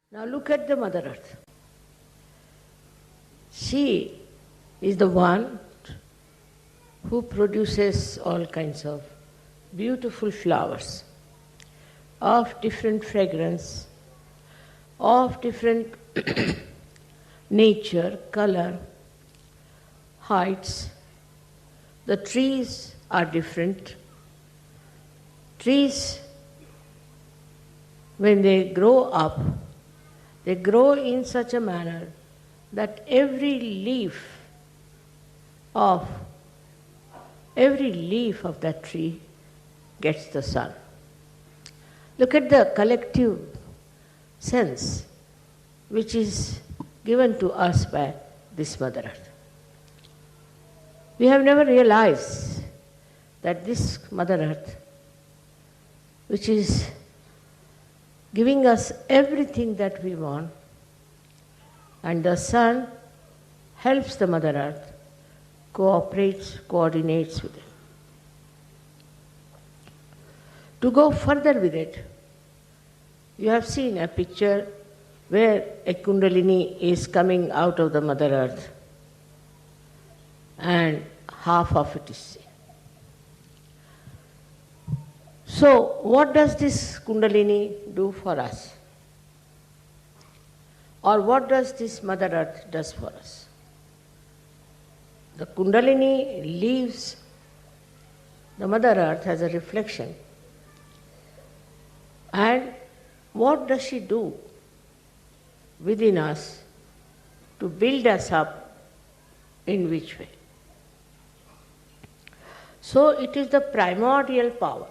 Now look at the Mother Earth. She is the one who produces all kinds of beautiful flowers of different fragrance, of different nature, color, heights. The trees are different. Trees, when they grow up, they grow in such a manner that every leaf of that tree gets the sun. Look at the collective sense which is given to us by this Mother Earth. We have never realized that this Mother Earth, which is giving us everything that we want, and the sun helps the Mother Earth, cooperates, coordinates with it. To go further with it, you have seen a picture where a Kundalini is coming out of the Mother Earth and half of it is seen. So, what does this Kundalini do for us? Or what does this Mother Earth does for us? The Kundalini leaves the Mother Earth as a reflection. And what does she do within us to build us up? In which way? So it is the primordial power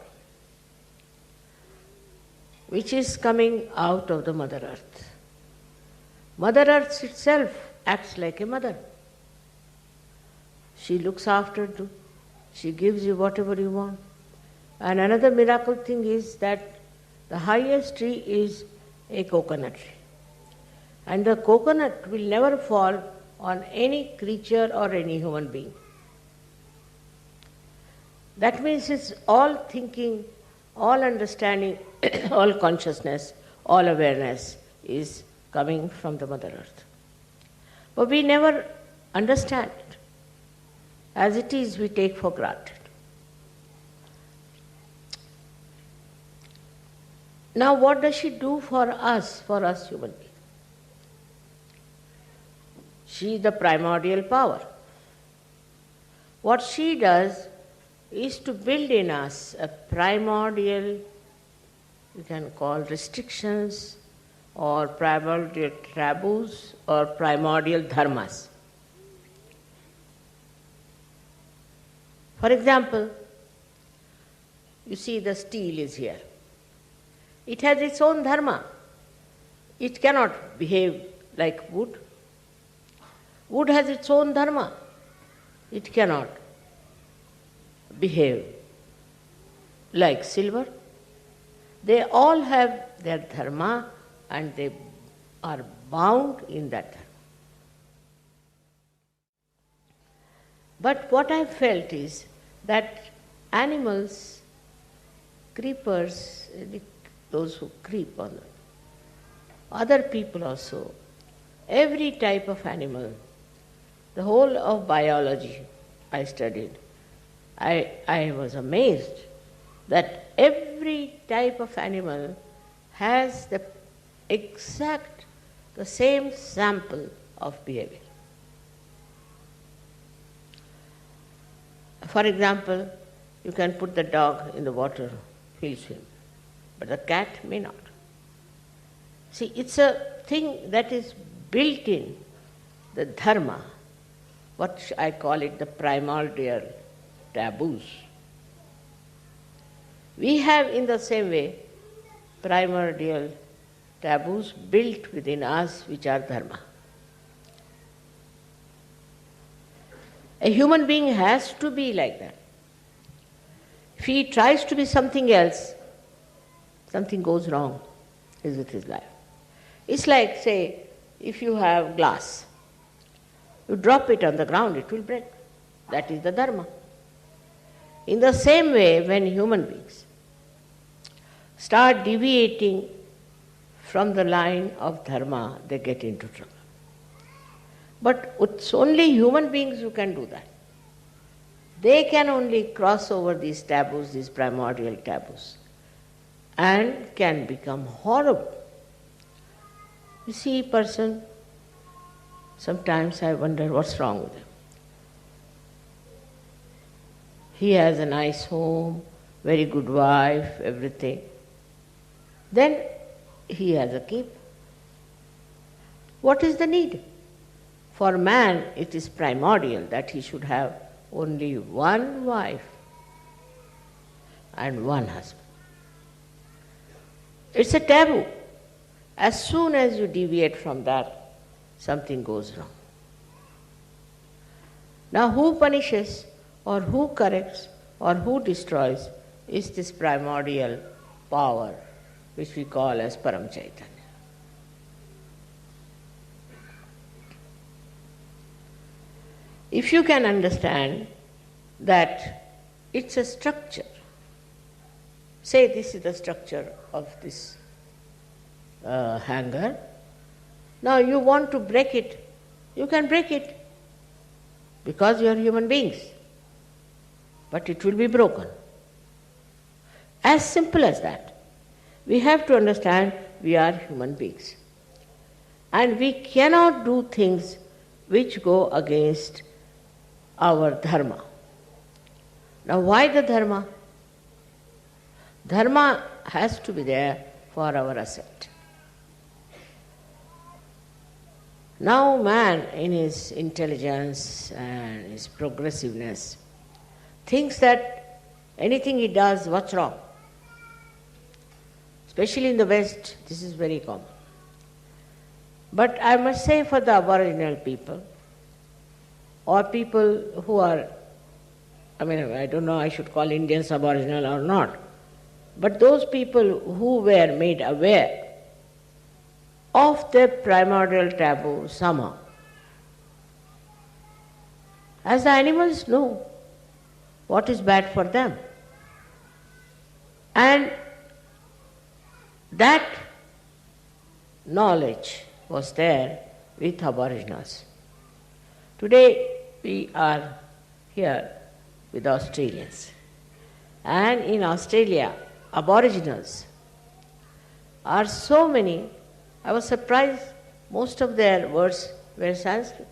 which is coming out of the Mother Earth. Mother Earth itself acts like a mother. She looks after you, she gives you whatever you want. And another miracle thing is that the highest tree is a coconut tree. And the coconut will never fall on any creature or any human being. That means it's all thinking, all understanding, all consciousness, all awareness is coming from the Mother Earth. But we never understand it. As it is, we take for granted. Now what does she do for us human beings? She is the primordial power. What she does is to build in us a primordial, you can call restrictions, or primordial taboos, or primordial dharmas. For example, you see the steel is here. It has its own dharma. It cannot behave like wood. Wood has its own dharma. It cannot behave like silver. They all have their dharma and they are bound in that dharma. But what I felt is that animals, creepers, those who creep on them, other people also, every type of animal, the whole of biology I studied, I was amazed that every type of animal has the same sample of behavior. For example, you can put the dog in the water, he'll swim, but the cat may not. See, it's a thing that is built in the dharma, what I call it the primordial taboos. We have in the same way primordial taboos built within us which are dharma. A human being has to be like that. If he tries to be something else, something goes wrong with his life. It's like, say, if you have glass, you drop it on the ground, it will break. That is the dharma. In the same way, when human beings start deviating from the line of dharma, they get into trouble. But it's only human beings who can do that. They can only cross over these taboos, these primordial taboos, and can become horrible. You see, person, sometimes I wonder what's wrong with him. He has a nice home, very good wife, everything. Then he has a keep. What is the need? For man, it is primordial that he should have only one wife and one husband. It's a taboo. As soon as you deviate from that, something goes wrong. Now, who punishes or who corrects or who destroys is this primordial power which we call as Param Chaitanya. If you can understand that it's a structure, say this is the structure of this hanger, now you want to break it, you can break it because you are human beings, but it will be broken. As simple as that. We have to understand we are human beings and we cannot do things which go against our dharma. Now, why the dharma? Dharma has to be there for our ascent. Now, man, in his intelligence and his progressiveness, thinks that anything he does, what's wrong? Especially in the West, this is very common. But I must say for the Aboriginal people, or people who are, I don't know I should call Indians Aboriginal or not, but those people who were made aware of their primordial taboo somehow. As the animals know what is bad for them. And that knowledge was there with Aboriginals. Today we are here with Australians. And in Australia, Aboriginals are so many, I was surprised most of their words were Sanskrit.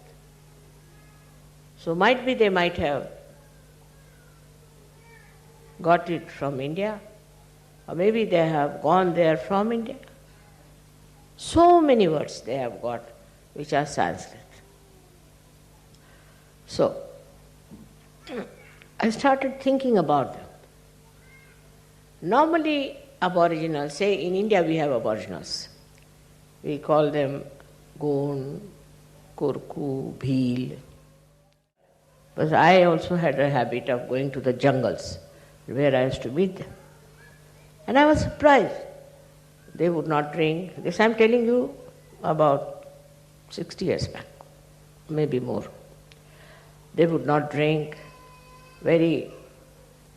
So might be they might have got it from India, or maybe they have gone there from India. So many words they have got which are Sanskrit. So, I started thinking about them. Normally, Aboriginals, say in India we have Aboriginals. We call them Goon, Kurku, Bhil. But I also had a habit of going to the jungles where I used to meet them. And I was surprised. They would not drink. This I'm telling you about 60 years back, maybe more. They would not drink. Very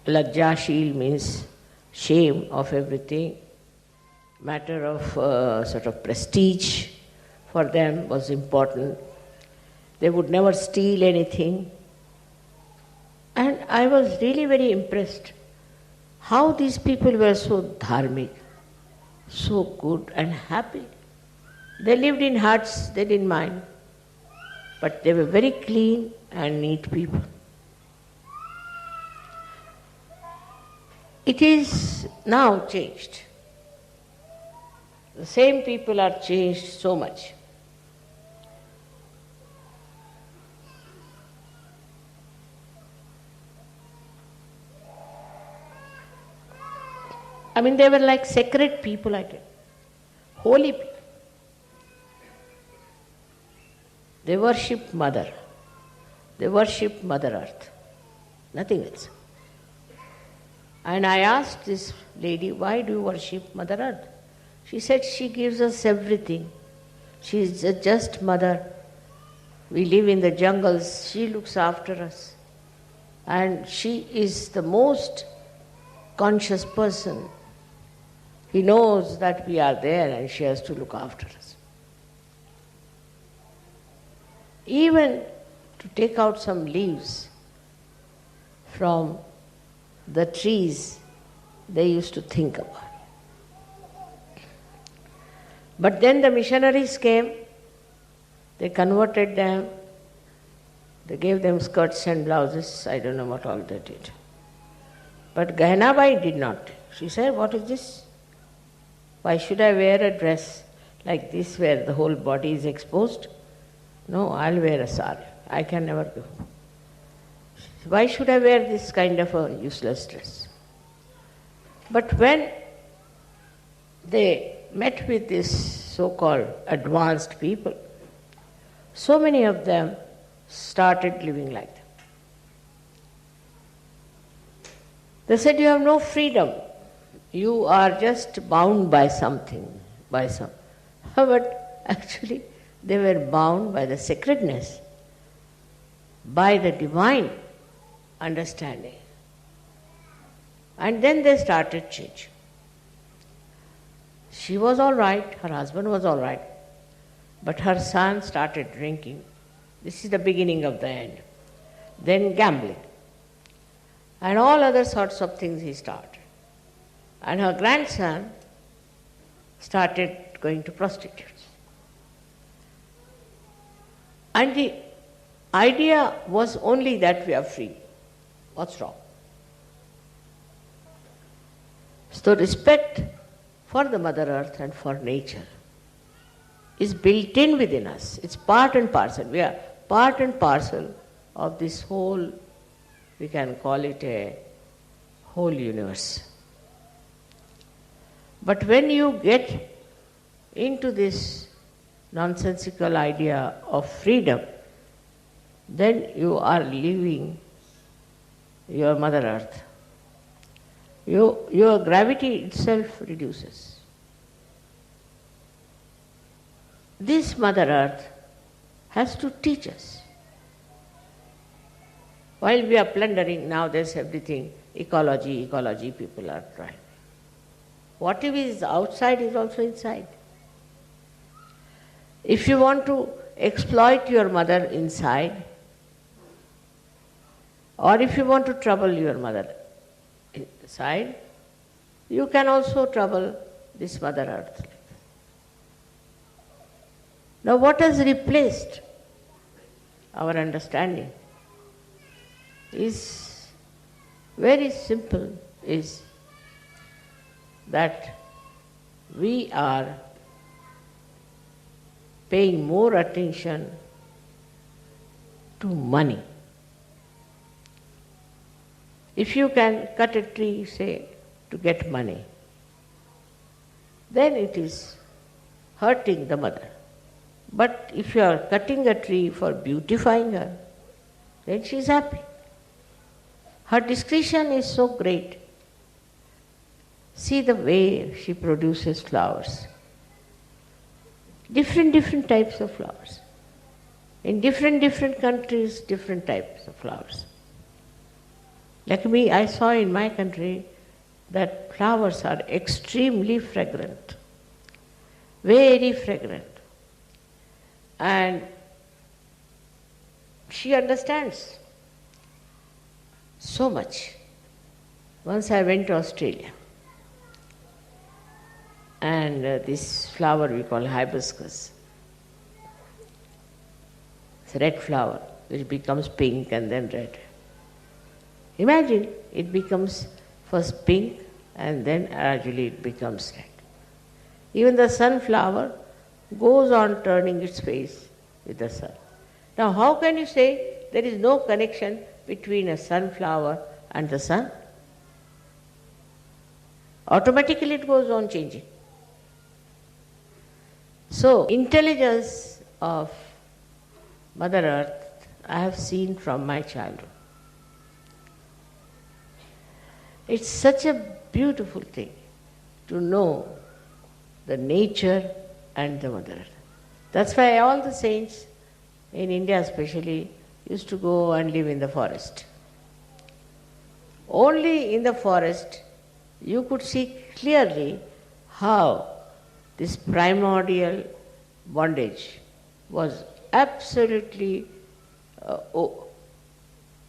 lajjashil means shame of everything. Matter of sort of prestige for them was important. They would never steal anything. And I was really very impressed how these people were so dharmic, so good and happy. They lived in huts, they didn't mind. But they were very clean and neat people. It is now changed. The same people are changed so much. They were like sacred people, I tell you. Holy people. They worship Mother. They worship Mother Earth. Nothing else. And I asked this lady, why do you worship Mother Earth? She said she gives us everything. She is a just mother. We live in the jungles. She looks after us. And she is the most conscious person. He knows that we are there and she has to look after us. Even to take out some leaves from the trees, they used to think about. But then the missionaries came, they converted them, they gave them skirts and blouses, I don't know what all they did. But Gahinabai did not. She said, what is this? Why should I wear a dress like this where the whole body is exposed? No, I'll wear a sari. I can never go. Why should I wear this kind of a useless dress? But when they met with these so-called advanced people, so many of them started living like that. They said, you have no freedom. You are just bound by something, by some. But actually, they were bound by the sacredness, by the divine understanding. And then they started changing. She was all right, her husband was all right, but her son started drinking. This is the beginning of the end. Then gambling. And all other sorts of things he started. And her grandson started going to prostitutes. And the idea was only that we are free. What's wrong? So respect for the Mother Earth and for nature is built in within us. It's part and parcel. We are part and parcel of this whole, we can call it a whole universe. But when you get into this nonsensical idea of freedom, then you are leaving your Mother Earth. Your gravity itself reduces. This Mother Earth has to teach us. While we are plundering, now there's everything, ecology, people are trying. Whatever is outside is also inside. If you want to exploit your mother inside, or if you want to trouble your mother inside, you can also trouble this Mother Earth. Now what has replaced our understanding is very simple, is that we are paying more attention to money. If you can cut a tree, say, to get money, then it is hurting the mother. But if you are cutting a tree for beautifying her, then she is happy. Her discretion is so great. See the way she produces flowers. Different types of flowers. In different countries, different types of flowers. Like me, I saw in my country that flowers are extremely fragrant, very fragrant. And she understands so much. Once I went to Australia, and this flower we call hibiscus. It's a red flower which becomes pink and then red. Imagine it becomes first pink and then gradually it becomes red. Even the sunflower goes on turning its face with the sun. Now how can you say there is no connection between a sunflower and the sun? Automatically it goes on changing. So, intelligence of Mother Earth I have seen from my childhood. It's such a beautiful thing to know the nature and the Mother Earth. That's why all the saints, in India especially, used to go and live in the forest. Only in the forest you could see clearly how this primordial bondage was absolutely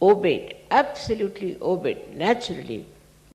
obeyed, naturally